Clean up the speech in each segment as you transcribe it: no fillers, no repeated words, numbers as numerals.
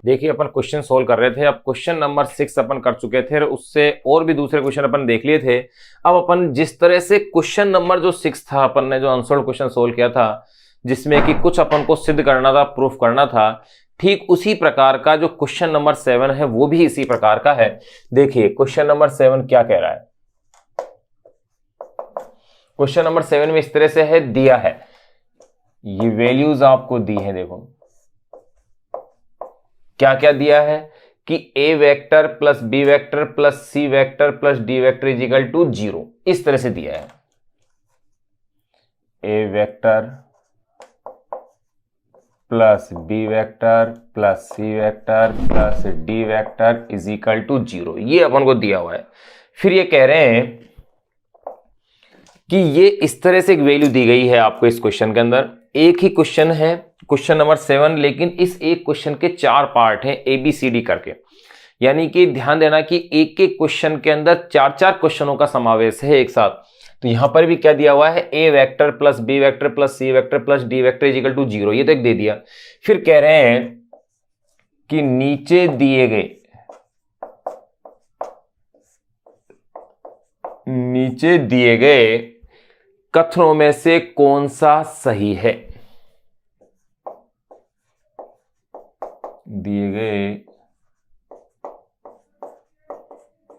देखिए अपन question solve कर रहे थे। अब क्वेश्चन नंबर 6 अपन कर चुके थे, उससे और भी दूसरे क्वेश्चन अपन देख लिए थे। अब अपन जिस तरह से क्वेश्चन नंबर जो 6 था, अपन ने जो अनसोल्व क्वेश्चन सोल्व किया था जिसमें कि कुछ अपन को सिद्ध करना था, प्रूफ करना था, ठीक उसी प्रकार का जो क्वेश्चन नंबर 7 है वो भी इसी प्रकार का है। देखिए क्वेश्चन नंबर 7 क्या कह रहा है। क्वेश्चन नंबर 7 में इस तरह से है, दिया है, ये वैल्यूज आपको दी है। देखो क्या क्या दिया है कि A vector plus B vector plus C vector plus D vector is equal to 0, इस तरह से दिया है। A vector plus B vector plus C vector plus D vector is equal to 0, ये अपन को दिया हुआ है। फिर ये कह रहे हैं कि ये इस तरह से एक वैल्यू दी गई है आपको इस क्वेश्चन के अंदर। एक ही क्वेश्चन है, क्वेश्चन नंबर 7, लेकिन इस एक क्वेश्चन के 4 पार्ट हैं ए बी सी डी करके। यानी कि ध्यान देना कि एक एक क्वेश्चन के अंदर 4 क्वेश्चनों का समावेश है एक साथ। तो यहां पर भी क्या दिया हुआ है, A vector plus B vector plus C vector plus D vector is equal to 0, ये तो एक दे दिया। फिर कह रहे हैं कि नीचे दिए गए कथनों में से कौन सा सही है। दिए गए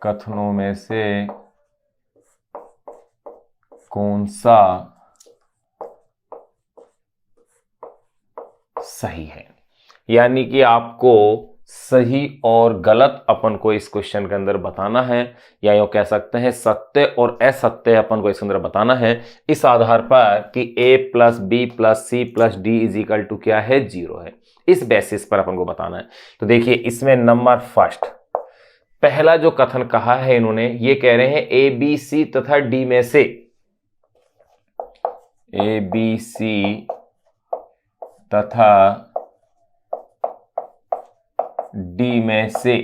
कथनों में से कौन सा सही है। यानी कि आपको सही और गलत अपन को इस क्वेश्चन के अंदर बताना है, या यूं कह सकते हैं सत्य और असत्य अपन को इसके अंदर बताना है, इस आधार पर कि a plus B plus C plus D is equal to क्या है, 0 है। इस बेसिस पर अपन को बताना है। तो देखिए इसमें नंबर फर्स्ट, पहला जो कथन कहा है इन्होंने, ये कह रहे हैं ए बी सी तथा डी में से, ए बी सी तथा डी में से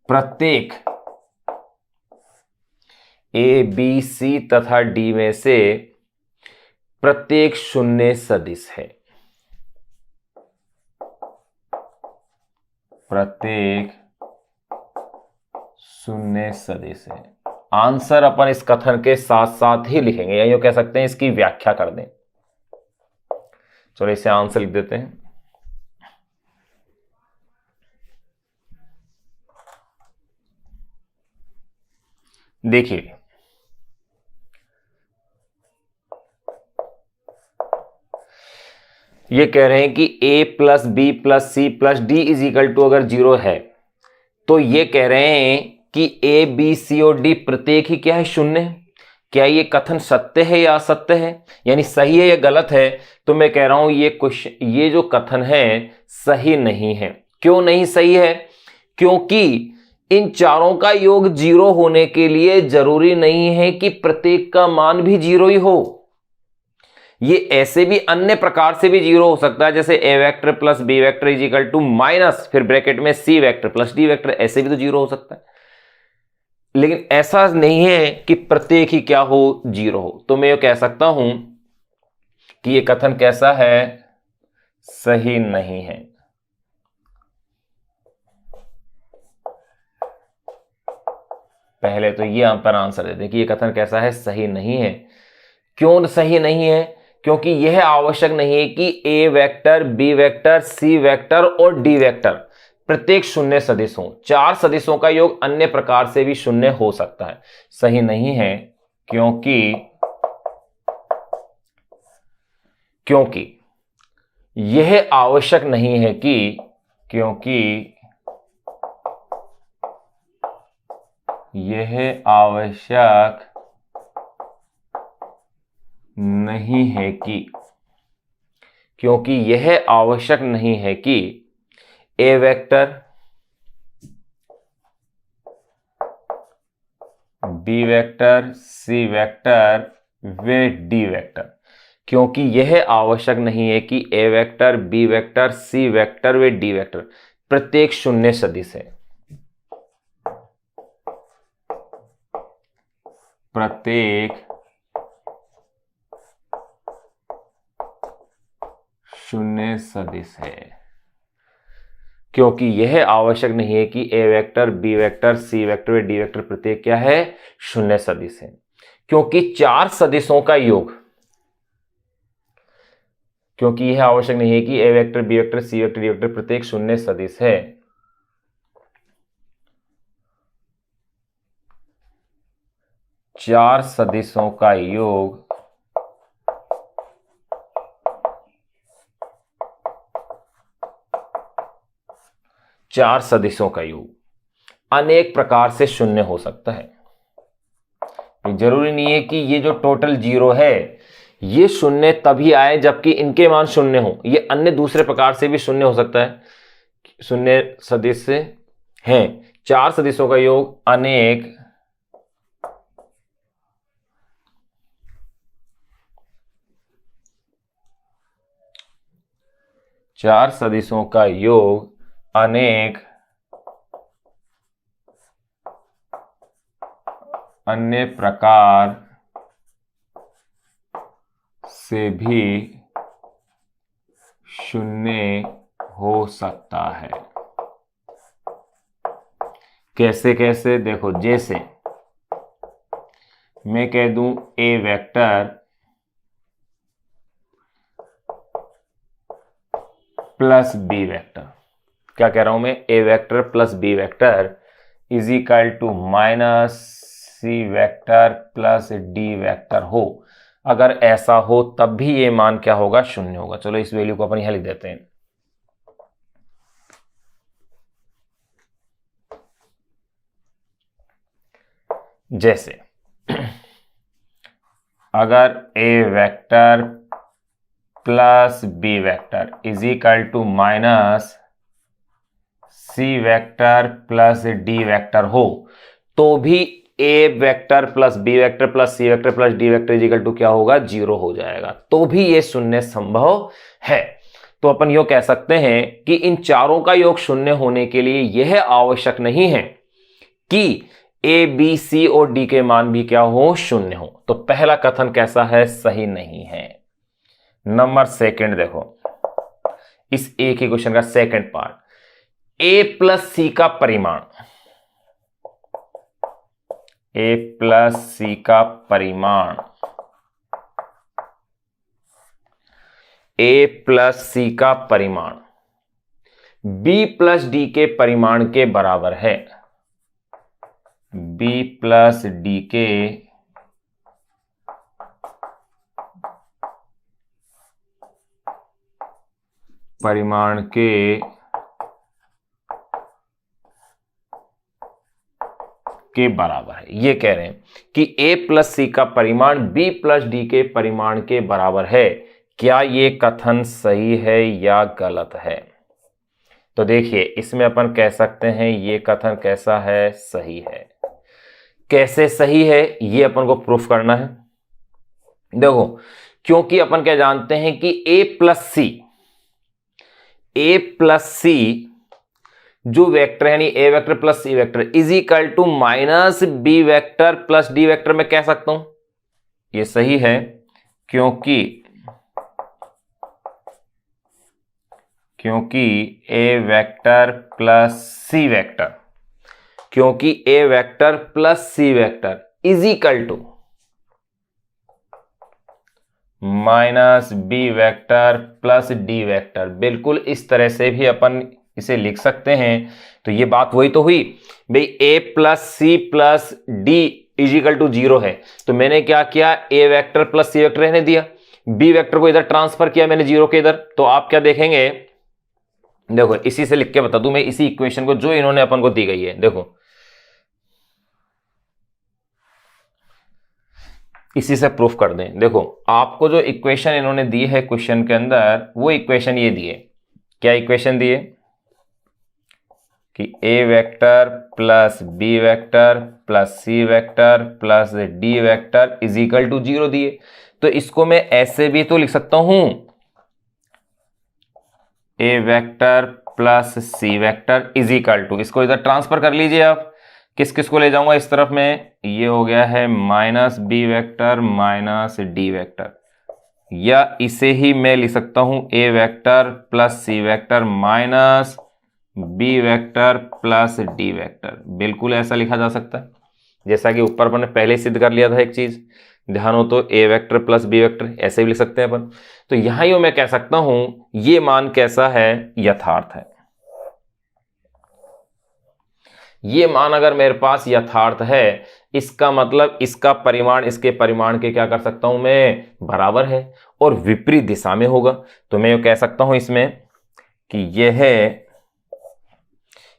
प्रत्येक, ए बी सी तथा डी में से प्रत्येक शून्य सदिश है। प्रत्येक शून्य सदिश है। आंसर अपन इस कथन के साथ साथ ही लिखेंगे, या यूं कह सकते हैं इसकी व्याख्या कर दें। चलो इसे आंसर लिख देते हैं। देखिए ये कह रहे हैं कि a plus B plus C plus D is equal to अगर 0 है, तो ये कह रहे हैं कि ए बी सी और डी प्रत्येक ही क्या है, शून्य। क्या ये कथन सत्य है या असत्य है, यानी सही है या गलत है। तो मैं कह रहा हूं ये जो कथन है सही नहीं है। क्यों नहीं सही है, क्योंकि इन चारों का योग 0 होने के लिए जरूरी नहीं है कि प्रत्येक का मान भी 0 ही हो। ये ऐसे भी अन्य प्रकार से भी 0 हो सकता है, जैसे A vector plus B vector is equal to minus फिर ब्रैकेट में C vector plus D vector, ऐसे भी तो 0 हो सकता है। लेकिन ऐसा नहीं है कि प्रत्येक ही क्या हो, 0 हो। तो मैं ये कह सकता हूं कि ये कथन कैसा है, सही नहीं है। पहले तो ये यहां पर आंसर देते हैं कि ये कथन कैसा है, सही नहीं है। क्यों सही नहीं है, क्योंकि यह आवश्यक नहीं है कि A vector B vector C vector और डी वेक्टर प्रत्येक शून्य सदिश हो। 4 सदिशों का योग अन्य प्रकार से भी शून्य हो सकता है। सही नहीं है क्योंकि यह आवश्यक नहीं है कि क्योंकि यह आवश्यक नहीं है कि क्योंकि यह आवश्यक नहीं है कि A vector B vector C vector व डी वेक्टर, क्योंकि यह आवश्यक नहीं है कि A vector B vector C vector व डी वेक्टर प्रत्येक शून्य सदिश है। प्रत्येक शून्य सदिश है। क्योंकि यह आवश्यक नहीं है कि A vector, B vector, C vector व डी वेक्टर प्रत्येक क्या है, शून्य सदिश है। क्योंकि चार सदिशों का योग, क्योंकि यह आवश्यक नहीं है कि A vector, B vector, C vector, D vector प्रत्येक शून्य सदिश है। चार सदिशों का योग चार सदिशों का योग अनेक प्रकार से शून्य हो सकता है। जरूरी नहीं है कि ये जो टोटल जीरो है ये शून्य तभी आए जबकि इनके मान शून्य हो, ये अन्य दूसरे प्रकार से भी शून्य हो सकता है। शून्य सदिश हैं, चार सदिशों का योग अनेक चार सदिशों का योग अनेक अन्य प्रकार से भी शून्य हो सकता है। कैसे कैसे देखो, जैसे मैं कह दूं A vector plus B vector, क्या कह रहा हूं मैं, A vector plus B vector is equal to minus C vector plus D vector हो। अगर ऐसा हो तब भी ये मान क्या होगा, शून्य होगा। चलो इस वैल्यू को अपन यहां लिख देते हैं। जैसे अगर A vector plus B vector is equal to minus C vector plus D vector हो, तो भी A vector plus B vector plus C vector plus D vector is equal to क्या होगा, जीरो हो जाएगा। तो भी ये शून्य संभव है। तो अपन यो कह सकते हैं कि इन चारों का योग शून्य होने के लिए यह आवश्यक नहीं है कि ए बी सी और डी के मान भी क्या हो, शून्य हो। तो पहला कथन कैसा है, सही नहीं है। नंबर सेकंड देखो, इस ए के क्वेश्चन का सेकंड पार्ट, ए प्लस सी का परिमाण, ए प्लस सी का परिमाण, ए प्लस सी का परिमाण बी प्लस डी के परिमाण के बराबर है। बी प्लस डी के परिमाण के बराबर है। ये कह रहे हैं कि a प्लस सी का परिमाण b प्लस डी के परिमाण के बराबर है। क्या ये कथन सही है या गलत है? तो देखिए, इसमें अपन कह सकते हैं ये कथन कैसा है, सही है। कैसे सही है ये अपन को प्रूफ करना है। देखो, क्योंकि अपन क्या जानते हैं कि a प्लस सी जो वेक्टर है, यानी A vector plus C vector is equal to minus B vector plus D vector में कह सकता हूं ये सही है, क्योंकि A vector plus C vector, क्योंकि A vector plus C vector is equal to minus B vector plus D vector. बिल्कुल इस तरह से भी अपन इसे लिख सकते हैं। तो ये बात वही तो हुई भाई, A plus C plus D is equal to zero है। तो मैंने क्या किया, A vector plus C vector रहने दिया, बी वेक्टर को इधर ट्रांसफर किया मैंने जीरो के इधर। तो आप क्या देखेंगे, देखो इसी से लिख के बता दूं मैं, इसी इक्वेशन को जो इन्होंने अपन को दी गई है, देखो इसी से प्रूफ कर दें। देखो आपको जो इक्वेशन इन्होंने दी है क्वेश्चन के अंदर, वो इक्वेशन ये दिए। क्या इक्वेशन दिए कि A vector plus B vector plus C vector plus D vector is equal to zero दिए। तो इसको मैं ऐसे भी तो लिख सकता हूं, A vector plus C vector is equal to, इसको इधर ट्रांसफर कर लीजिए आप। किस किस को ले जाऊंगा इस तरफ में, ये हो गया है minus B vector minus D vector, या इसे ही मैं लिख सकता हूं A vector plus C vector minus B vector plus D vector, बिल्कुल ऐसा लिखा जा सकता है जैसा कि ऊपर अपन ने पहले सिद्ध कर लिया था। एक चीज ध्यान हो तो ए वेक्टर प्लस बी वेक्टर ऐसे भी लिख सकते हैं अपन। तो यहां यो मैं कह सकता हूं ये मान कैसा है, यथार्थ है। ये मान अगर मेरे पास यथार्थ है, इसका मतलब इसका परिमाण इसके परिमाण के क्या कर सकता हूं मैं, बराबर है और विपरीत दिशा में होगा। तो मैं ये कह सकता हूं इसमें कि यह है,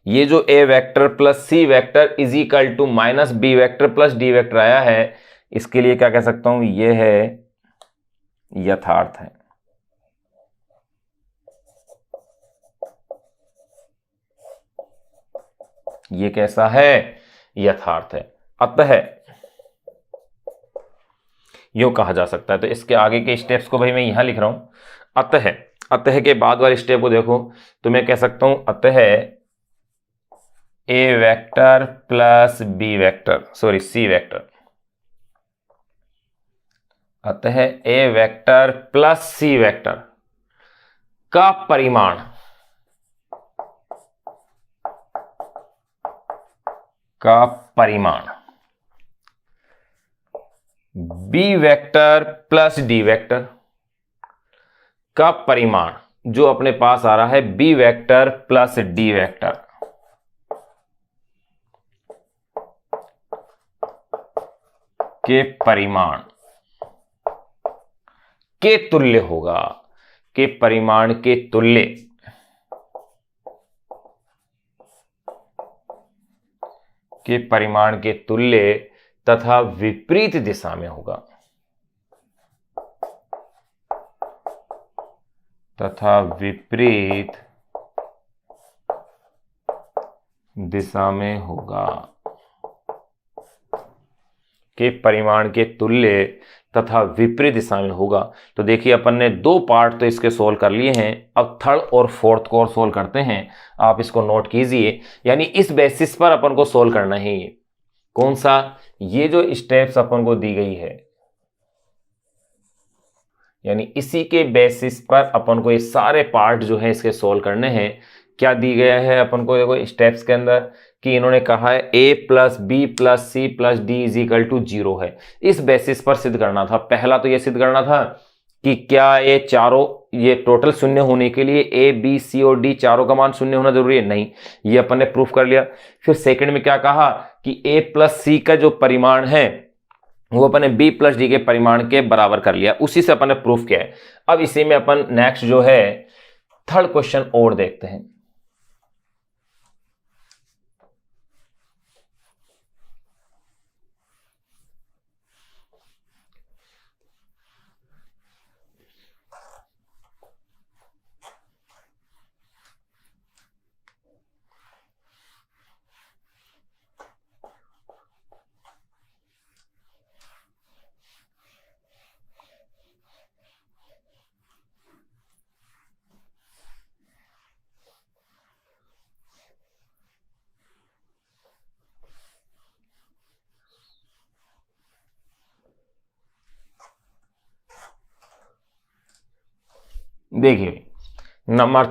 ये जो A vector plus C vector is equal to minus B vector plus D vector आया है, इसके लिए क्या कह सकता हूं, यह है यथार्थ है। ये कैसा है, यथार्थ है। अतः यूं कहा जा सकता है। तो इसके आगे के स्टेप्स को भाई मैं यहां लिख रहा हूं। अतः, अतः के बाद वाले स्टेप को देखो तो मैं कह सकता हूं अतः A vector plus B vector, sorry C vector, अतः A vector plus C vector का परिमाण B vector plus D vector का परिमाण जो अपने पास आ रहा है B vector plus D vector के परिमाण के तुल्य होगा, के परिमाण के तुल्य, के परिमाण के तुल्य तथा विपरीत दिशा में होगा, तथा विपरीत दिशा में होगा, के परिमाण के तुल्य तथा विपरीत दिशा में होगा। तो देखिए अपन ने दो पार्ट तो इसके सोल्व कर लिए हैं, अब थर्ड और फोर्थ को और सोल्व करते हैं। आप इसको नोट कीजिए, यानी इस बेसिस पर अपन को सोल्व करना है। ये कौन सा, ये जो स्टेप्स अपन को दी गई है, यानी इसी के बेसिस पर अपन को ये सारे पार्ट जो है इसके सोल्व करने हैं। क्या दी गया है अपन को, देखो स्टेप्स के अंदर कि इन्होंने कहा है a plus B plus C plus D is equal to 0 है। इस बेसिस पर सिद्ध करना था। पहला तो ये सिद्ध करना था कि क्या ये चारों, ये टोटल शून्य होने के लिए ए बी सी और डी चारों का मान शून्य होना जरूरी है, नहीं, ये अपन ने प्रूफ कर लिया। फिर सेकंड में क्या कहा कि a प्लस सी का जो परिमाण है वो अपन ने बी प्लस डी के परिमाण के बराबर कर लिया, उसी से अपन ने प्रूफ किया है। अब इसी में अपन नेक्स्ट जो है थर्ड क्वेश्चन और देखते हैं। देखिए नंबर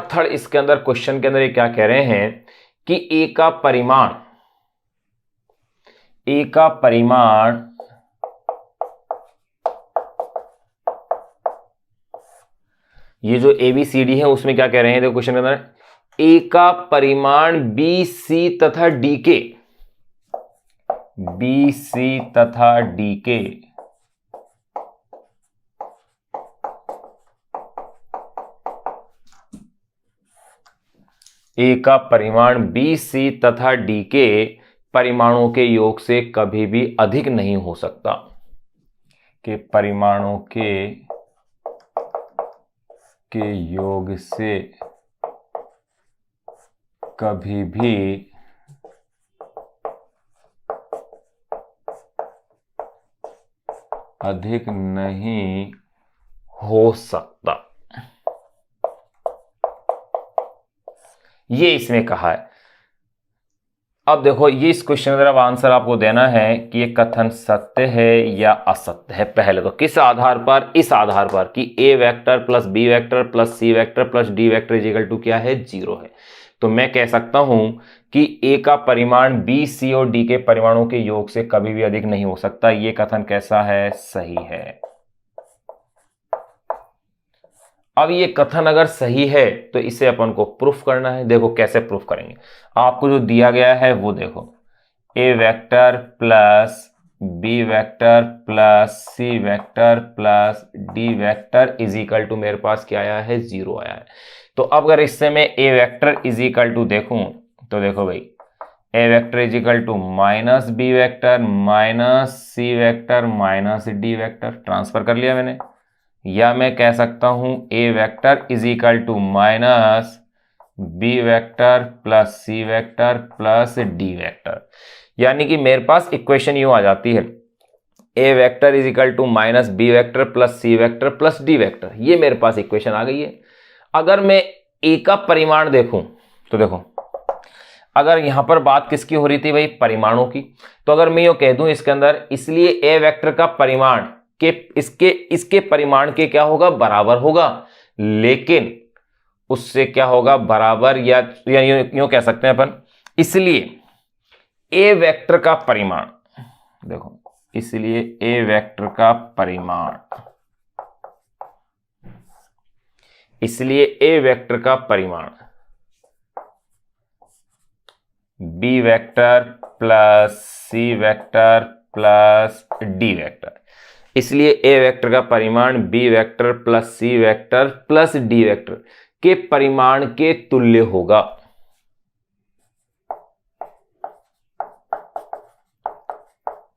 थर्ड इसके अंदर क्वेश्चन के अंदर ये क्या कह रहे हैं कि ए का परिमाण ये जो ए बी सी डी है उसमें क्या कह रहे हैं, देखो क्वेश्चन के अंदर ए का परिमाण बी सी तथा डी के, बी सी तथा डी के ए का परिमाण बी सी तथा डी के परिमाणों के योग से कभी भी अधिक नहीं हो सकता, के परिमाणों के योग से कभी भी अधिक नहीं हो सकता, ये इसमें कहा है। अब देखो ये इस क्वेश्चन का आंसर आपको देना है कि ये कथन सत्य है या असत्य है। पहले तो किस आधार पर, इस आधार पर कि A vector plus B vector plus C vector plus D vector is equal to क्या है, 0 है। तो मैं कह सकता हूं कि ए का परिमाण बी सी और डी के परिमाणों के योग से कभी भी अधिक नहीं हो सकता। ये कथन कैसा है, सही है। अब ये कथन अगर सही है तो इसे अपन को प्रूफ करना है। देखो कैसे प्रूफ करेंगे, आपको जो दिया गया है वो देखो, A vector plus B vector plus C vector plus D vector is equal to मेरे पास क्या आया है, 0 आया है। तो अब अगर इससे मैं A vector is equal to देखूं तो देखो भाई, A vector is equal to minus B vector minus C vector minus D vector, transfer कर लिया मैंने। या मैं कह सकता हूं A vector is equal to minus B vector plus C vector plus D vector. यानी कि मेरे पास इक्वेशन यूं आ जाती है, A vector is equal to minus B vector plus C vector plus D vector. ये मेरे पास इक्वेशन आ गई है। अगर मैं ए का परिमाण देखूं तो देखो, अगर यहां पर बात किसकी हो रही थी भाई, परिमाणों की, तो अगर मैं यूं कह दूं इसके अंदर, इसलिए ए वेक्टर का परिमाण के इसके परिमाण के क्या होगा, बराबर होगा। लेकिन उससे क्या होगा, बराबर या यूं कह सकते हैं अपन, इसलिए ए वेक्टर का परिमाण, देखो इसलिए ए वेक्टर का परिमाण, इसलिए ए वेक्टर का परिमाण B vector plus C vector plus D vector, इसलिए ए वेक्टर का परिमाण B vector plus C vector plus D vector के परिमाण के तुल्य होगा।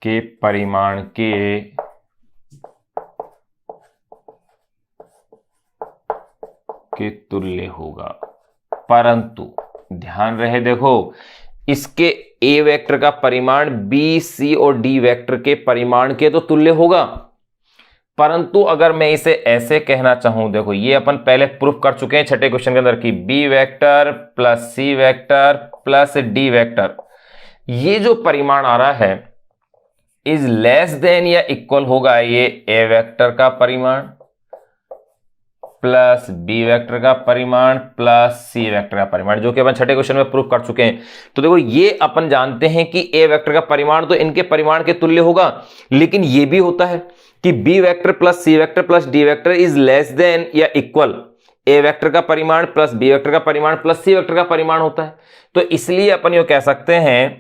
के परिमाण के तुल्य होगा। परंतु ध्यान रहे, देखो इसके ए वेक्टर का परिमाण बी सी और डी वेक्टर के परिमाण के तो तुल्य होगा। परंतु अगर मैं इसे ऐसे कहना चाहूं, देखो ये अपन पहले प्रूफ कर चुके हैं छठे क्वेश्चन के अंदर कि B vector plus C vector plus D vector, ये जो परिमाण आ रहा है इज लेस देन या इक्वल होगा ये ए वेक्टर का परिमाण प्लस बी वेक्टर का परिमाण प्लस सी वेक्टर का परिमाण, जो कि अपन छठे क्वेश्चन में प्रूफ कर चुके हैं। तो देखो ये अपन जानते हैं कि ए वेक्टर का परिमाण तो इनके परिमाण के तुल्य होगा, लेकिन ये भी होता है कि B vector plus C vector plus D vector is less than या इक्वल ए वेक्टर का परिमाण प्लस बी वेक्टर का परिमाण प्लस सी वेक्टर का परिमाण होता है। तो इसलिए अपन ये कह सकते हैं,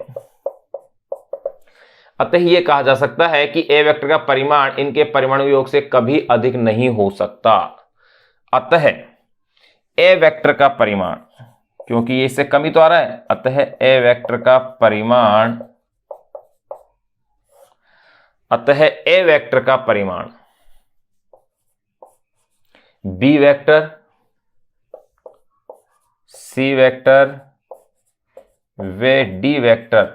अतः यह कहा जा सकता है कि ए वेक्टर का परिमाण इनके परमाणु योग से कभी अधिक नहीं हो सकता। अतः ए वेक्टर का परिमाण, क्योंकि ये इससे कम ही तो आ रहा है, अतः ए वेक्टर का परिमाण, अतः ए वेक्टर का परिमाण बी वेक्टर सी वेक्टर व डी वेक्टर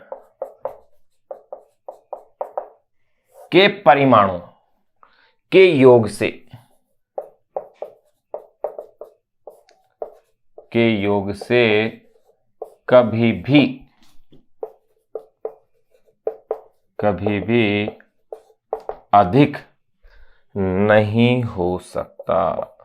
के परिमाणों के योग से कभी भी अधिक नहीं हो सकता।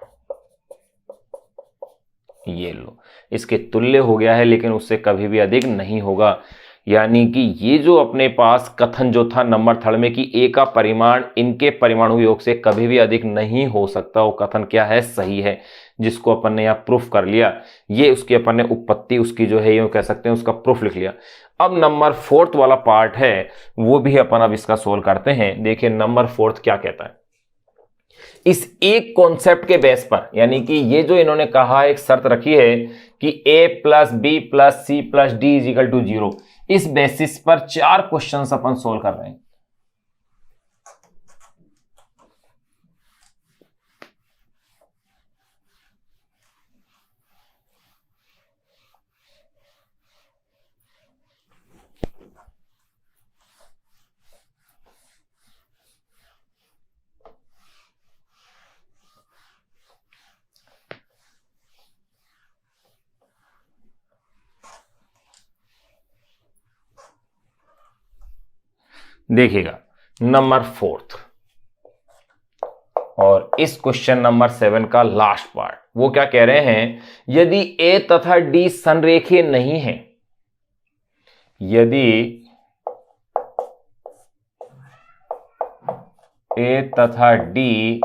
ये लो, इसके तुल्य हो गया है लेकिन उससे कभी भी अधिक नहीं होगा। यानी कि ये जो अपने पास कथन जो था नंबर थर्ड में कि ए का परिमाण इनके परमाणु योग से कभी भी अधिक नहीं हो सकता, वो कथन क्या है, सही है, जिसको अपन ने यहां प्रूफ कर लिया। ये उसकी अपन ने उत्पत्ति उसकी जो है ये कह सकते हैं उसका प्रूफ लिख लिया। अब नंबर फोर्थ वाला पार्ट है वो भी अपन अब इसका सोल्व करते हैं। देखिए नंबर फोर्थ क्या कहता है, इस एक कॉन्सेप्ट के बेस पर, यानी कि ये जो इन्होंने कहा एक शर्त रखी है कि a plus B plus C plus D is equal to 0, इस बेसिस पर 4 क्वेश्चंस अपन सोल्व कर रहे हैं। देखिएगा नंबर 4 और इस क्वेश्चन नंबर 7 का लास्ट पार्ट, वो क्या कह रहे हैं, यदि ए तथा डी संरेखीय नहीं है, यदि ए तथा डी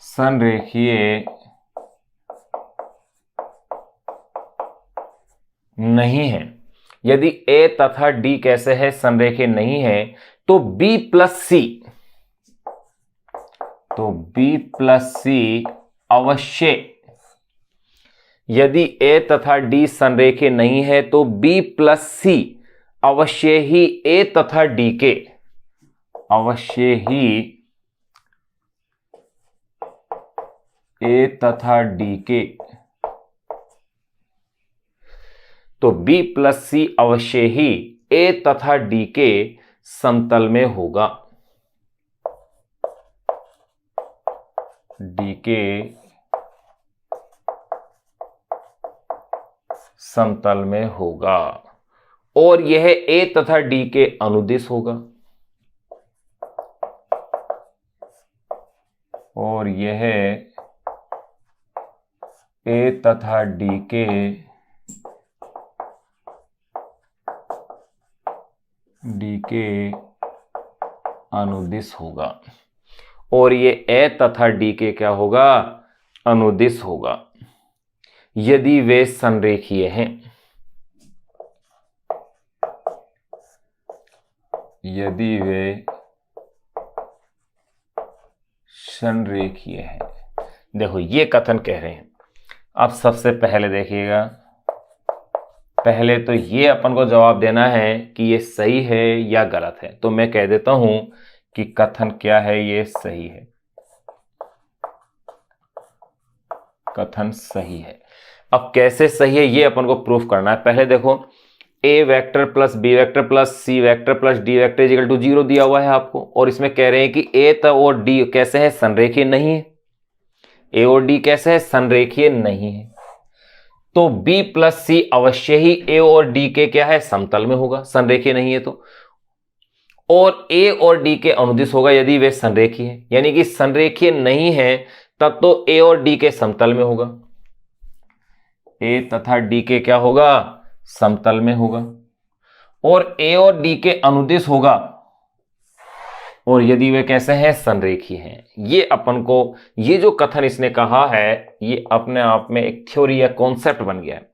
संरेखीय नहीं है, यदि ए तथा डी कैसे है, संरेखीय नहीं है, तो बी प्लस सी अवश्य, यदि ए तथा डी संरेखीय नहीं है तो बी प्लस सी अवश्य ही ए तथा डी के, अवश्य ही ए तथा डी के, तो B प्लस सी अवश्य ही A तथा D के समतल में होगा, D के समतल में होगा, और यह A तथा D के अनुदिश होगा, और यह A तथा D के अनुदिश होगा, और ये ए तथा डी के क्या होगा, अनुदिश होगा, यदि वे संरेखीय हैं, यदि वे संरेखीय हैं। देखो ये कथन कह रहे हैं। अब सबसे पहले देखिएगा, पहले तो ये अपन को जवाब देना है कि ये सही है या गलत है, तो मैं कह देता हूं कि कथन क्या है, ये सही है, कथन सही है। अब कैसे सही है ये अपन को प्रूफ करना है। पहले देखो, A vector plus B vector plus C vector plus D vector equal to 0 दिया हुआ है आपको, और इसमें कह रहे हैं कि ए और डी कैसे है, संरेखीय नहीं है। ए और डी कैसे है, संरेखीय नहीं है, तो B प्लस सी अवश्य ही A और D के क्या है, समतल में होगा, संरेखीय नहीं है तो, और A और D के अनुदिश होगा यदि वे संरेखीय है, यानी कि संरेखीय नहीं है तब तो A और D के समतल में होगा, A तथा D के क्या होगा, समतल में होगा, और A और D के अनुदिश होगा, और यदि वे कैसे हैं, संरेखीय हैं। ये अपन को, ये जो कथन इसने कहा है, ये अपने आप में एक थ्योरी या कॉन्सेप्ट बन गया है।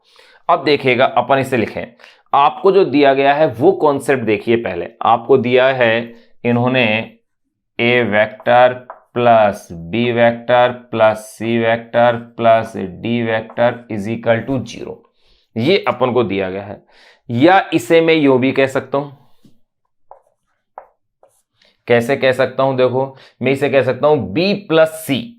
अब देखिएगा अपन इसे लिखें, आपको जो दिया गया है वो कॉन्सेप्ट देखिए। पहले आपको दिया है इन्होंने A vector plus B vector plus C vector plus D vector is equal to 0, ये अपन को दिया गया है। या इसे मैं यूं भी कह सकता हूं, कैसे कह सकता हूं, देखो मैं इसे कह सकता हूं बी प्लस सी,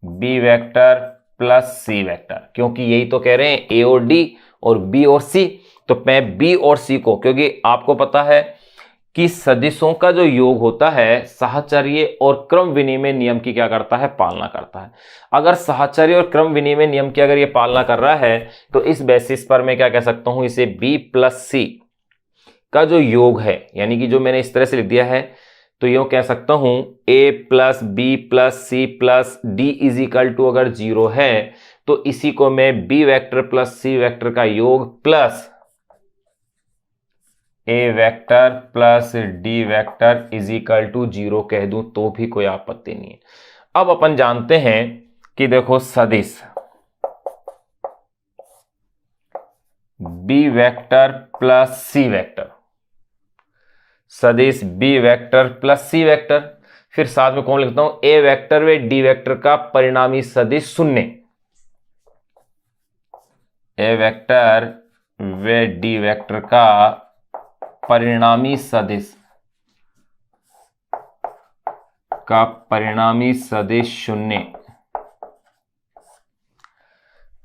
B vector plus C vector, क्योंकि यही तो कह रहे हैं ए और डी और बी और सी, तो मैं बी और सी को, क्योंकि आपको पता है कि सदिशों का जो योग होता है साहचर्य और क्रम विनिमय नियम की क्या करता है, पालना करता है। अगर साहचर्य और क्रम विनिमय नियम की अगर ये पालना कर रहा है तो इस बेसिस पर मैं क्या कह सकता हूं, इसे बी प्लस सी का जो योग है, यानी कि जो मैंने इस तरह से लिख दिया है, तो यूं कह सकता हूं a plus B plus C plus D is equal to अगर 0 है तो इसी को मैं b vector plus C vector का योग plus a vector plus D vector is equal to 0 कह दूं तो भी कोई आपत्ति नहीं है। अब अपन जानते हैं कि देखो सदिश b vector plus C vector, सदिश B vector plus C vector, फिर साथ में कौन लिखता हूं, ए वेक्टर व डी वेक्टर का परिणामी सदिश 0, ए वेक्टर व डी वेक्टर का परिणामी सदिश शून्य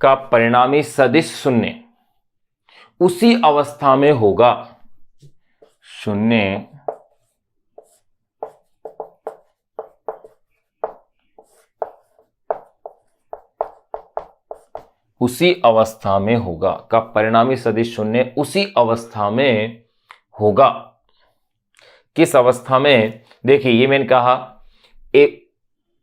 का परिणामी सदिश 0 उसी अवस्था में होगा, 0 उसी अवस्था में होगा, का परिणामी सदिश शून्य उसी अवस्था में होगा। किस अवस्था में? देखिए ये मैंने कहा A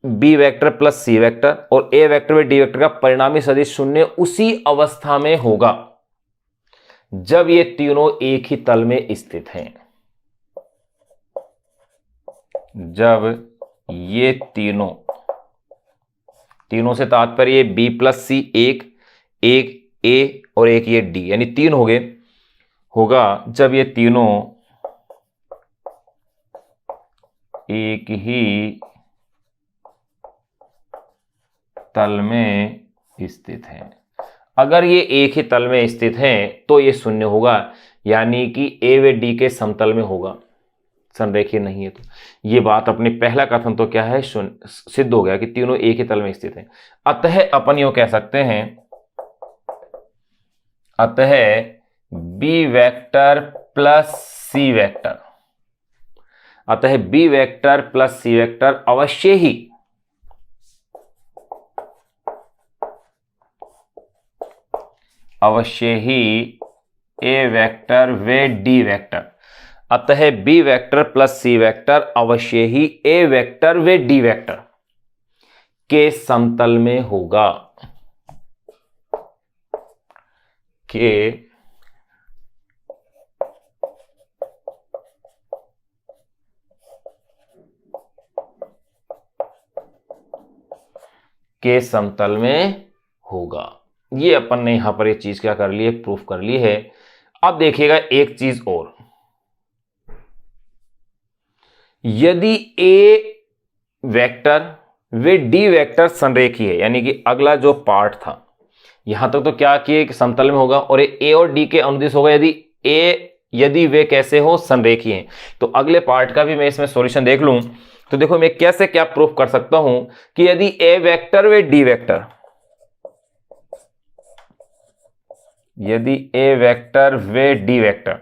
B vector plus C vector और ए वेक्टर व डी वेक्टर का परिणामी सदिश शून्य उसी अवस्था में होगा जब ये तीनों एक ही तल में स्थित हैं। जब ये तीनों से तात्पर्य बी प्लस सी, एक ए और एक ये डी, यानी तीन हो गए, होगा जब ये तीनों एक ही तल में स्थित हैं। अगर ये एक ही तल में स्थित हैं तो ये शून्य होगा, यानी कि ए व डी के समतल में होगा, संरेखीय नहीं है। तो ये बात अपनी पहला कथन तो क्या है, शून्य सिद्ध हो गया कि तीनों एक ही तल में स्थित हैं। अतः अपन यूं कह सकते हैं, अतः B vector plus C vector, अतः B vector plus C vector अवश्य ही ए वेक्टर व डी वेक्टर, अतः B vector plus C vector अवश्य ही ए वेक्टर व डी वेक्टर के समतल में होगा, के समतल में होगा। ये अपन ने यहां पर ये चीज क्या कर ली है, प्रूफ कर ली है। अब देखिएगा एक चीज और, यदि ए वेक्टर व डी वेक्टर संरेखीय है, यानी कि अगला जो पार्ट था यहां तक तो क्या किए कि समतल में होगा और ए और डी के अनुदिश होगा यदि वे कैसे हो, संरेखीय हैं। तो अगले पार्ट का भी मैं इसमें सॉल्यूशन देख लूं तो देखो मैं कैसे क्या प्रूफ कर सकता हूं कि यदि ए वेक्टर व डी वेक्टर, यदि ए वेक्टर व डी वेक्टर,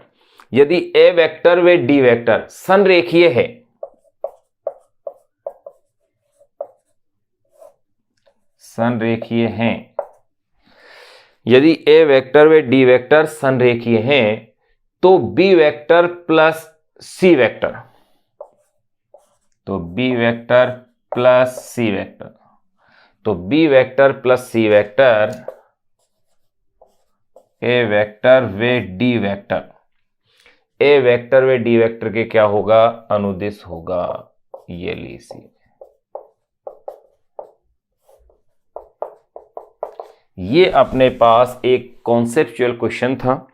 यदि ए वेक्टर व डी वेक्टर संरेखीय है, संरेखीय हैं, यदि ए वेक्टर व डी वेक्टर संरेखीय हैं तो B vector plus C vector, तो B vector plus C vector, तो B vector plus C vector A vector व डी वेक्टर, ए वेक्टर व डी वेक्टर के क्या होगा, अनुदिश होगा। ये लीजिए, ये अपने पास एक कॉन्सेप्चुअल क्वेश्चन था,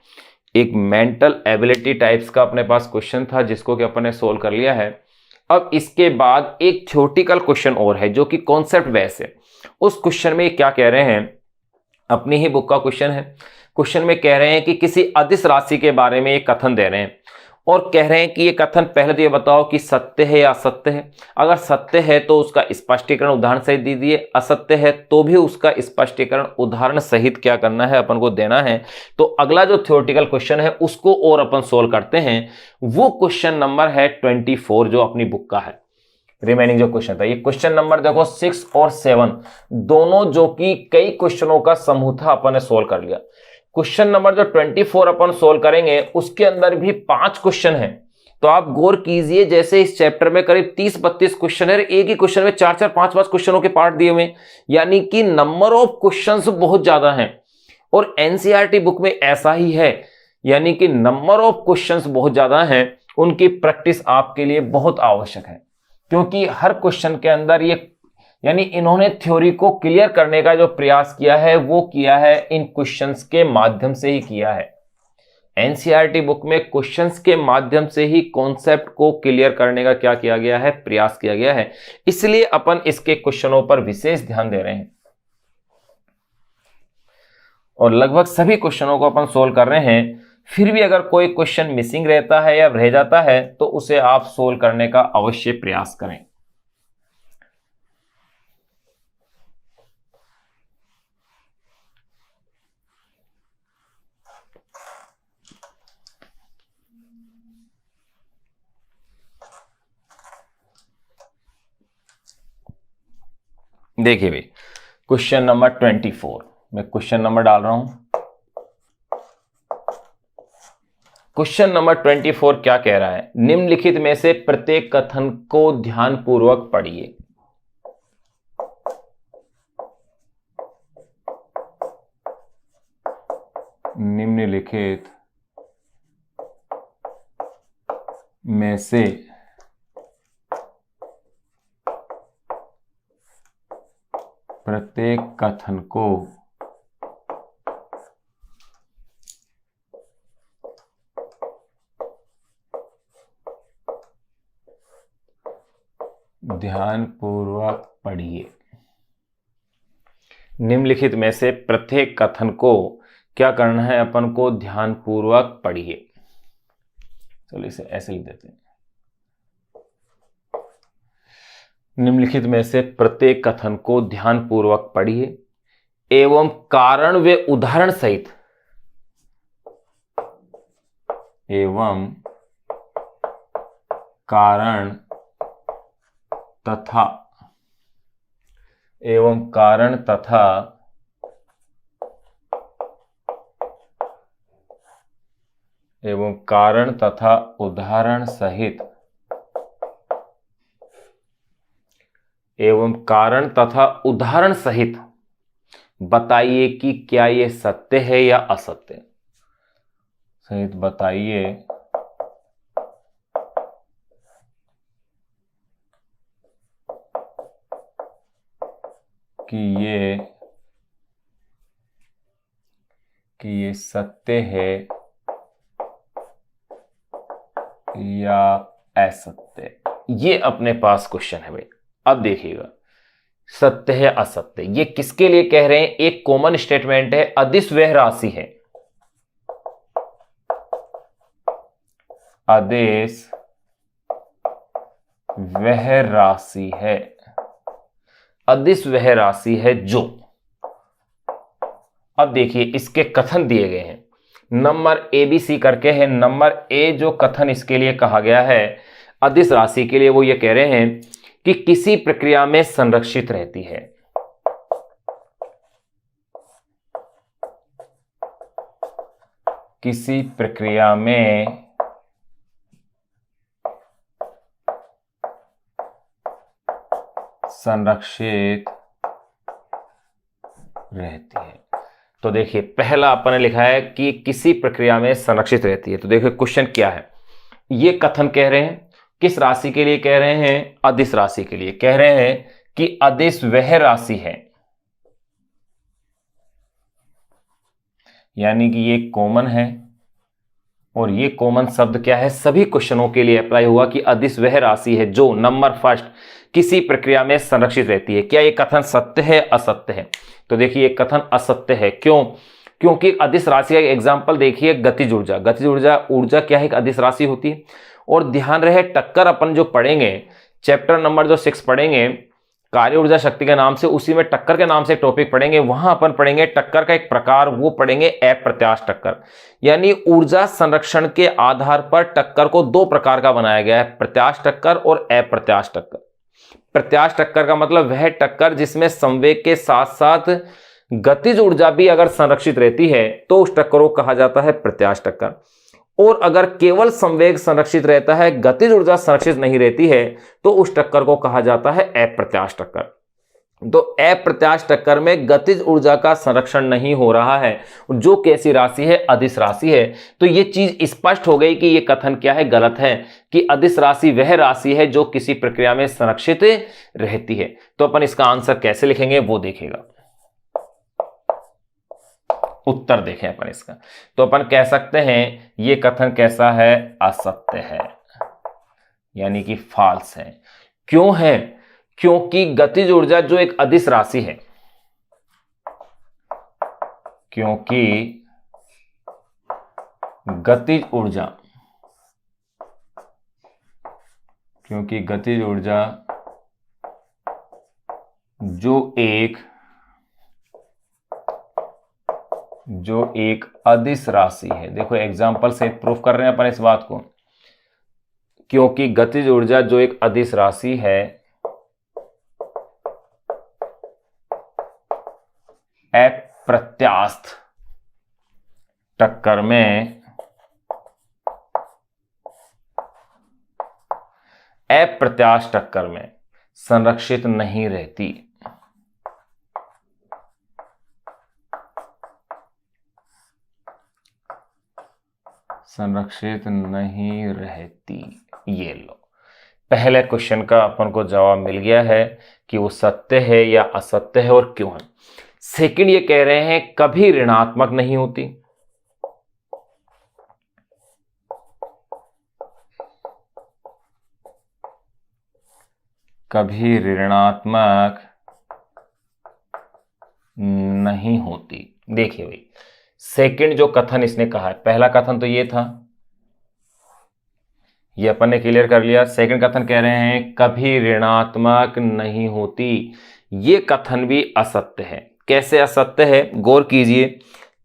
एक मेंटल एबिलिटी टाइप्स का अपने पास क्वेश्चन था जिसको कि अपन ने सोल्व कर लिया है। अब इसके बाद एक थ्योरेटिकल क्वेश्चन और है जो कि कॉन्सेप्ट बेस है। उस क्वेश्चन में क्या कह रहे हैं, अपनी ही बुक का क्वेश्चन है। क्वेश्चन में कह रहे हैं कि किसी अदिश राशि के बारे में एक कथन दे रहे हैं और कह रहे हैं कि ये कथन पहले तो ये बताओ कि सत्य है या असत्य है। अगर सत्य है तो उसका स्पष्टीकरण उदाहरण सहित दीजिए, असत्य है तो भी उसका स्पष्टीकरण उदाहरण सहित क्या करना है, अपन को देना है। तो अगला जो थ्योरेटिकल क्वेश्चन है उसको और अपन सोल्व करते हैं। वो क्वेश्चन नंबर है 24 जो अपनी बुक का है। रिमेनिंग जो क्वेश्चन था, ये क्वेश्चन नंबर देखो 6 और 7 दोनों जो कि कई क्वेश्चनों का समूह था, अपन ने सोल्व कर लिया। क्वेश्चन नंबर जो 24 अपन सोल्व करेंगे उसके अंदर भी 5 क्वेश्चन हैं। तो आप गौर कीजिए, जैसे इस चैप्टर में करीब 30-32 क्वेश्चन है, एक ही क्वेश्चन में 4-4 5-5 क्वेश्चनों के पार्ट दिए हुए, यानी कि नंबर ऑफ क्वेश्चंस बहुत ज्यादा हैं। और एनसीईआरटी बुक में ऐसा ही है, यानी कि नंबर ऑफ क्वेश्चंस बहुत ज्यादा हैं। उनकी प्रैक्टिस आपके लिए बहुत आवश्यक है, क्योंकि हर क्वेश्चन के अंदर ये, यानी इन्होंने थ्योरी को क्लियर करने का जो प्रयास किया है वो किया है इन क्वेश्चंस के माध्यम से ही किया है। एनसीईआरटी बुक में क्वेश्चंस के माध्यम से ही कॉन्सेप्ट को क्लियर करने का क्या किया गया है, प्रयास किया गया है। इसलिए अपन इसके क्वेश्चनों पर विशेष ध्यान दे रहे हैं और लगभग सभी क्वेश्चनों को अपन सोल्व कर रहे हैं। फिर भी अगर कोई क्वेश्चन मिसिंग रहता है या रह जाता है तो उसे आप सोल्व करने का अवश्य प्रयास करें। देखिए भाई, क्वेश्चन नंबर 24, मैं क्वेश्चन नंबर डाल रहा हूं। क्वेश्चन नंबर 24 क्या कह रहा है? निम्नलिखित में से प्रत्येक कथन को ध्यानपूर्वक पढ़िए। निम्नलिखित में से प्रत्येक कथन को ध्यानपूर्वक पढ़िए। निम्नलिखित में से प्रत्येक कथन को क्या करना है? अपन को ध्यानपूर्वक पढ़िए। चलो इसे ऐसे लिख देते हैं। निम्नलिखित में से प्रत्येक कथन को ध्यानपूर्वक पढ़िए एवं कारण व उदाहरण सहित एवं कारण तथा उदाहरण सहित बताइए कि क्या ये सत्य है या असत्य। सहित बताइए कि ये सत्य है या असत्य। ये अपने पास क्वेश्चन है भाई। अब देखिएगा, सत्य है असत्य, ये किसके लिए कह रहे हैं? एक कॉमन स्टेटमेंट है, अदिश वह राशि है। आदेश वह राशि है, अदिश वह राशि है जो। अब देखिए इसके कथन दिए गए हैं, नंबर ABC करके है। नंबर A जो कथन इसके लिए कहा गया है अदिश राशि के लिए, वो ये कह रहे हैं कि किसी प्रक्रिया में संरक्षित रहती है। किसी प्रक्रिया में संरक्षित रहती है। तो देखिए पहला अपन ने लिखा है कि किसी प्रक्रिया में संरक्षित रहती है। तो देखिए क्वेश्चन क्या है, ये कथन कह रहे हैं किस राशि के लिए कह रहे हैं? अदिश राशि के लिए कह रहे हैं कि अदिश वह राशि है, यानी कि ये कॉमन है और ये कॉमन शब्द क्या है? सभी क्वेश्चनों के लिए अप्लाई हुआ कि अदिश वह राशि है जो नंबर फर्स्ट किसी प्रक्रिया में संरक्षित रहती है। क्या ये कथन सत्य है असत्य है? तो देखिए ये कथन असत्य है। क्यों? क्योंकि अदिश राशि का एग्जाम्पल देखिए, गतिज ऊर्जा। गतिज ऊर्जा क्या है? एक अदिश राशि होती है। और ध्यान रहे टक्कर अपन जो पढ़ेंगे, चैप्टर नंबर जो 6 पढ़ेंगे कार्य ऊर्जा शक्ति के नाम से, उसी में टक्कर के नाम से एक टॉपिक पढ़ेंगे। वहां अपन पढ़ेंगे टक्कर का एक प्रकार, वो पढ़ेंगे अप्रत्याश टक्कर। यानी ऊर्जा संरक्षण के आधार पर टक्कर को दो प्रकार का बनाया गया है, प्रत्याश टक्कर और अप्रत्याश टक्कर। प्रत्याश टक्कर का मतलब वह टक्कर जिसमें संवेग के साथ साथ गतिज ऊर्जा भी अगर संरक्षित रहती है तो उस टक्कर को कहा जाता है प्रत्याश टक्कर। और अगर केवल संवेग संरक्षित रहता है, गतिज ऊर्जा संरक्षित नहीं रहती है, तो उस टक्कर को कहा जाता है अप्रत्याश टक्कर। तो अप्रत्याश टक्कर में गतिज ऊर्जा का संरक्षण नहीं हो रहा है, जो कैसी राशि है? अदिश राशि है। तो ये चीज स्पष्ट हो गई कि ये कथन क्या है? गलत है, कि अदिश राशि वह राशि है जो किसी प्रक्रिया में संरक्षित रहती है। तो अपन इसका आंसर कैसे लिखेंगे वो देखेगा, उत्तर देखें अपन इसका। तो अपन कह सकते हैं ये कथन कैसा है? असत्य है, यानी कि फॉल्स है। क्यों है? क्योंकि गतिज ऊर्जा जो एक अदिश राशि है, क्योंकि गतिज ऊर्जा जो एक अदिश राशि है। देखो एग्जांपल से प्रूफ कर रहे हैं अपन इस बात को, क्योंकि गतिज ऊर्जा जो एक अदिश राशि है, अप्रत्यास्थ टक्कर में अप्रत्यास्थ टक्कर में संरक्षित नहीं रहती। संरक्षित नहीं रहती। ये लो, पहले क्वेश्चन का अपन को जवाब मिल गया है कि वो सत्य है या असत्य है और क्यों है। सेकंड ये कह रहे हैं कभी ऋणात्मक नहीं होती। कभी ऋणात्मक नहीं होती। देखिए भाई, सेकंड जो कथन इसने कहा है, पहला कथन तो ये था, ये अपन ने क्लियर कर लिया। सेकंड कथन कह रहे हैं कभी ऋणात्मक नहीं होती। ये कथन भी असत्य है। कैसे असत्य है, गौर कीजिए।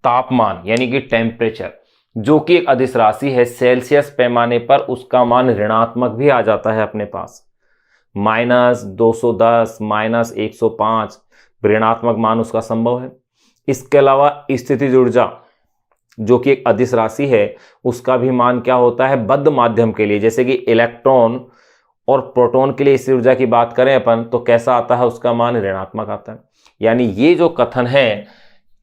तापमान यानी कि टेम्परेचर जो कि एक अदिश राशि है, सेल्सियस पैमाने पर उसका मान ऋणात्मक भी आ जाता है अपने पास। -210, -105 ऋणात्मक मान उसका संभव है। इसके अलावा स्थितिज ऊर्जा जो कि एक अदिश राशि है, उसका भी मान क्या होता है बद्ध माध्यम के लिए, जैसे कि इलेक्ट्रॉन और प्रोटॉन के लिए स्थितिज ऊर्जा की बात करें अपन तो कैसा आता है, उसका मान ऋणात्मक आता है। यानी ये जो कथन है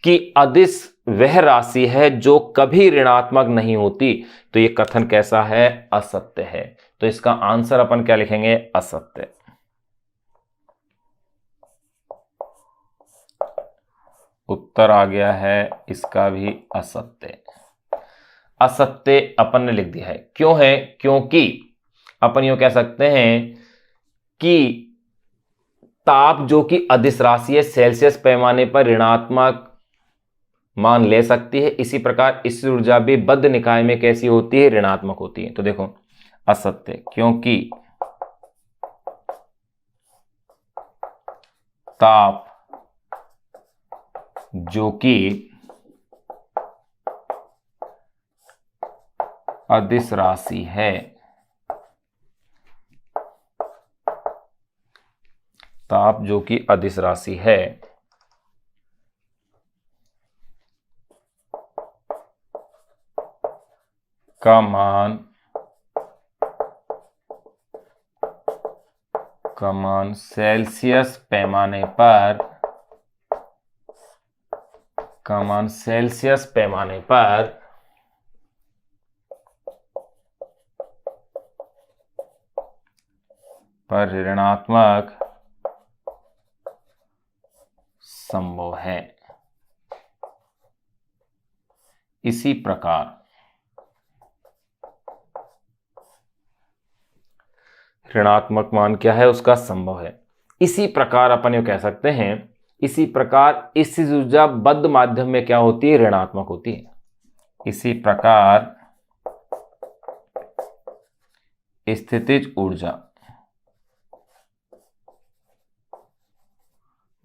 कि अदिश वह राशि है जो कभी ऋणात्मक नहीं होती, तो ये कथन कैसा है, असत्य है। तो इसका आंसर अपन क्या लिखेंगे, असत्य। उत्तर आ गया है इसका भी असत्य। असत्य अपन ने लिख दिया है। क्यों है, क्योंकि अपन यूं कह सकते हैं कि ताप जो कि अदिश राशि है, सेल्सियस पैमाने पर ऋणात्मक मान ले सकती है। इसी प्रकार इस ऊर्जा भी बद्ध निकाय में कैसी होती है, ऋणात्मक होती है। तो देखो असत्य, क्योंकि ताप जो कि अदिश राशि है, ताप जो कि अदिश राशि है, का मान सेल्सियस पैमाने पर ऋणात्मक संभव है। इसी प्रकार ऋणात्मक मान क्या है, उसका संभव है। इसी प्रकार अपन ये कह सकते हैं, इसी प्रकार इस ऊर्जा बद्ध माध्यम में क्या होती है, ऋणात्मक होती है। इसी प्रकार स्थितिज ऊर्जा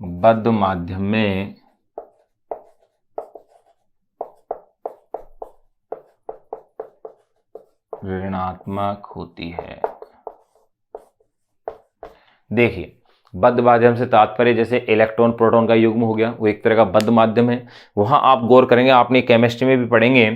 बद्ध माध्यम में ऋणात्मक होती है। देखिए, बद्ध माध्यम से तात्पर्य जैसे इलेक्ट्रॉन प्रोटॉन का युग्म हो गया, वो एक तरह का बद्ध माध्यम है। वहां आप गौर करेंगे, आपने केमिस्ट्री में भी पढ़ेंगे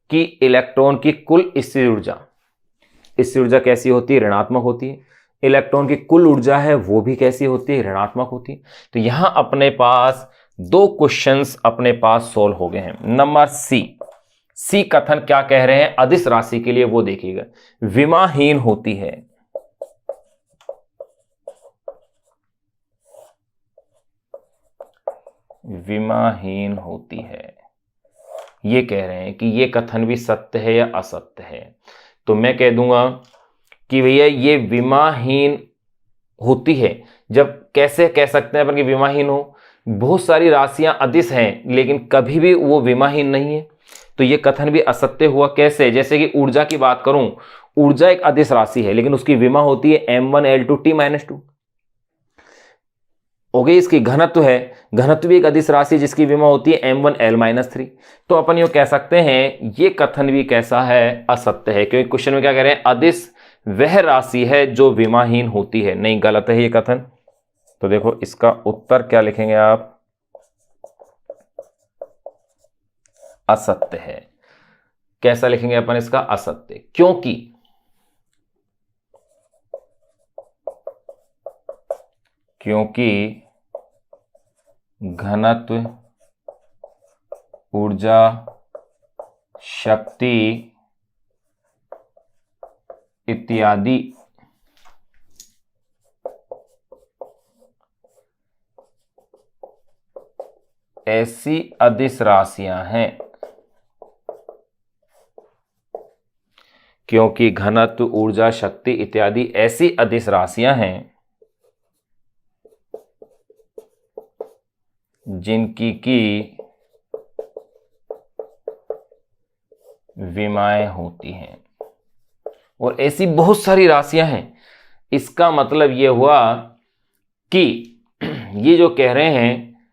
कि इलेक्ट्रॉन की कुल स्थिर ऊर्जा कैसी होती है, ऋणात्मक होती है। इलेक्ट्रॉन की कुल ऊर्जा है वो भी कैसी होती है, ऋणात्मक होती है। तो यहां अपने पास दो क्वेश्चंस अपने पास सोल्व हो गए हैं। नंबर सी कथन क्या कह रहे हैं अदिश राशि के लिए, वो देखिएगा, विमाहीन होती है। विमाहीन होती है, ये कह रहे हैं कि ये कथन भी सत्य है या असत्य है। तो मैं कह दूंगा कि भैया ये विमाहीन होती है। जब कैसे कह सकते हैं अपन कि विमाहीन हो, बहुत सारी राशियां अदिश हैं लेकिन कभी भी वो विमाहीन नहीं है, तो ये कथन भी असत्य हुआ। कैसे, जैसे कि ऊर्जा की बात करूं, ऊर्जा एक अदिश राशि है लेकिन उसकी विमा होती है m1l2t-2 हो गई। इसकी घनत्व है, घनत्व भी एक अदिश राशि जिसकी विमा होती है m1l-3। तो अपन ये कह सकते हैं ये कथन भी कैसा है, असत्य है, क्योंकि क्वेश्चन में क्या कह रहे हैं, अदिश वह राशि है जो विमाहीन होती है। नहीं, गलत है ये कथन। तो देखो इसका उत्तर क्या लिखेंगे आप, असत्य है। कैसा लिखेंगे अपन इसका? असत्य। क्योंकि घनत्व, ऊर्जा, शक्ति इत्यादि ऐसी अदिश राशियां हैं। क्योंकि घनत्व, ऊर्जा, शक्ति इत्यादि ऐसी अदिश राशियां हैं जिनकी की विमाएं होती हैं। और ऐसी बहुत सारी राशियां हैं। इसका मतलब यह हुआ कि ये जो कह रहे हैं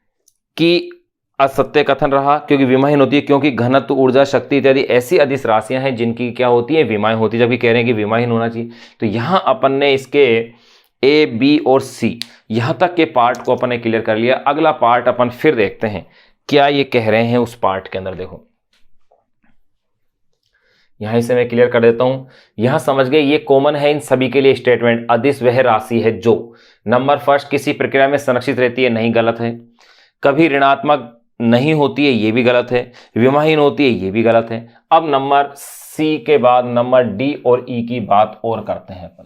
कि असत्य कथन रहा, क्योंकि विमाहीन होती है, क्योंकि घनत्व, ऊर्जा, शक्ति इत्यादि ऐसी अदिश राशियां हैं जिनकी क्या होती है? विमाएं होती है। जबकि कह रहे हैं कि विमाहीन होना चाहिए। तो यहां अपन ने इसके ए, बी और सी यहां तक के पार्ट को अपन ने क्लियर कर लिया। अगला पार्ट अपन फिर देखते हैं क्या ये कह रहे हैं उस पार्ट के अंदर। देखो यहां से मैं क्लियर कर देता हूं। यहां समझ गए, ये कॉमन है इन सभी के लिए स्टेटमेंट। अदिश वह राशि है जो नंबर फर्स्ट किसी प्रक्रिया में संरक्षित रहती है, नहीं गलत है। कभी ऋणात्मक नहीं होती है, ये भी गलत है। विमाहीन होती है, ये भी गलत है। अब नंबर सी के बाद नंबर डी और ई की बात और करते हैं अपन।